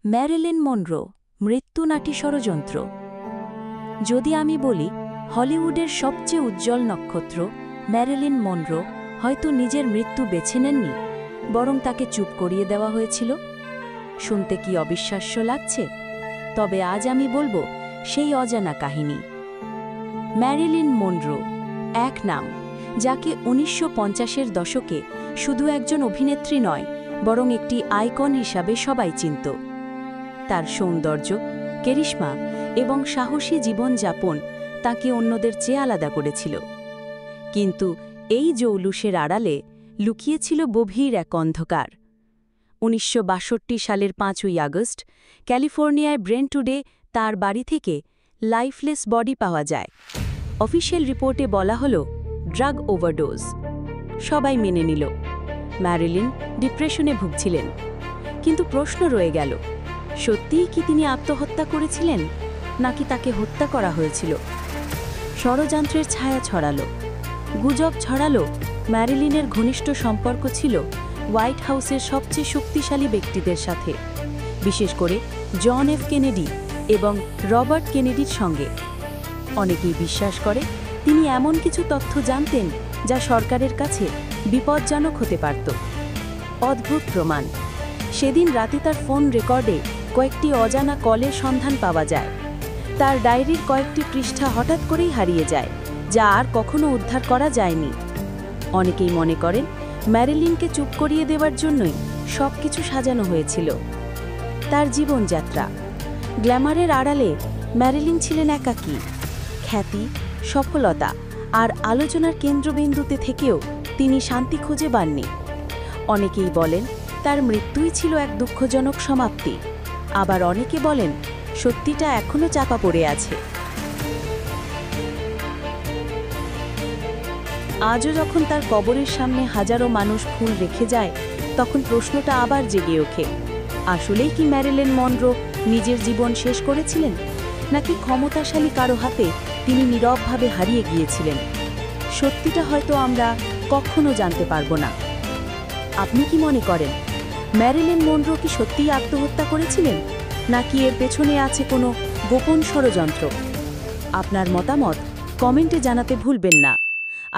Marilyn Munro মৃত্যু নাটি ষড়যন্ত্র। যদি আমি বলি হলিউডের সবচেয়ে উজ্জ্বল নক্ষত্র ম্যারিলিন মনরো হয়তো নিজের মৃত্যু বেছে নেননি, বরং তাকে চুপ করিয়ে দেওয়া হয়েছিল। শুনতে কি অবিশ্বাস্য লাগছে? তবে আজ আমি বলবো সেই অজানা কাহিনী। ম্যারিলিন মনরো, এক নাম যাকে ১৯৫০-এর দশকে শুধু একজন অভিনেত্রী নয়, বরং একটি আইকন হিসাবে সবাই চিনত। তার সৌন্দর্য, কেরিশমা এবং সাহসী জীবনযাপন তাকে অন্যদের চেয়ে আলাদা করেছিল। কিন্তু এই জৌলুসের আড়ালে লুকিয়েছিল গভীর এক অন্ধকার। ১৯৬২ সালের ৫ই আগস্ট ক্যালিফোর্নিয়ায় ব্রেন্টউডে তার বাড়ি থেকে লাইফলেস বডি পাওয়া যায়। অফিসিয়াল রিপোর্টে বলা হলো ড্রাগ ওভারডোজ। সবাই মেনে নিল ম্যারিলিন ডিপ্রেশনে ভুগছিলেন। কিন্তু প্রশ্ন রয়ে গেল, সত্যিই কি তিনি আত্মহত্যা করেছিলেন, নাকি তাকে হত্যা করা হয়েছিল? ষড়যন্ত্রের ছায়া ছড়ালো, গুজব ছড়ালো ম্যারিলিনের ঘনিষ্ঠ সম্পর্ক ছিল হোয়াইট হাউসের সবচেয়ে শক্তিশালী ব্যক্তিদের সাথে, বিশেষ করে জন এফ কেনেডি এবং রবার্ট কেনেডির সঙ্গে। অনেকেই বিশ্বাস করে তিনি এমন কিছু তথ্য জানতেন যা সরকারের কাছে বিপজ্জনক হতে পারত। অদ্ভুত প্রমাণ, সেদিন রাতে তার ফোন রেকর্ডে কয়েকটি অজানা কলের সন্ধান পাওয়া যায়। তার ডায়েরির কয়েকটি পৃষ্ঠা হঠাৎ করেই হারিয়ে যায়, যা আর কখনো উদ্ধার করা যায়নি। অনেকেই মনে করেন ম্যারিলিনকে চুপ করিয়ে দেওয়ার জন্যই সবকিছু সাজানো হয়েছিল। তার জীবনযাত্রা, গ্ল্যামারের আড়ালে ম্যারিলিন ছিলেন একাকী। খ্যাতি, সফলতা আর আলোচনার কেন্দ্রবিন্দুতে থেকেও তিনি শান্তি খুঁজে পাননি। অনেকেই বলেন তার মৃত্যুই ছিল এক দুঃখজনক সমাপ্তি, আবার অনেকে বলেন সত্যিটা এখনও চাপা পড়ে আছে। আজও যখন তার কবরের সামনে হাজারো মানুষ ফুল রেখে যায়, তখন প্রশ্নটা আবার জেগে ওঠে, আসলেই কি ম্যারিলিন মনরো নিজের জীবন শেষ করেছিলেন, নাকি ক্ষমতাশালী কারো হাতে তিনি নীরবভাবে হারিয়ে গিয়েছিলেন? সত্যিটা হয়তো আমরা কখনো জানতে পারব না। আপনি কি মনে করেন ম্যারিলিন মনরো কি সত্যিই আত্মহত্যা করেছিলেন, নাকি এর পেছনে আছে কোনো গোপন ষড়যন্ত্র? আপনার মতামত কমেন্টে জানাতে ভুলবেন না।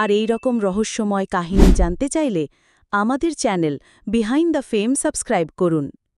আর এই রকম রহস্যময় কাহিনী জানতে চাইলে আমাদের channel behind the fame subscribe করুন।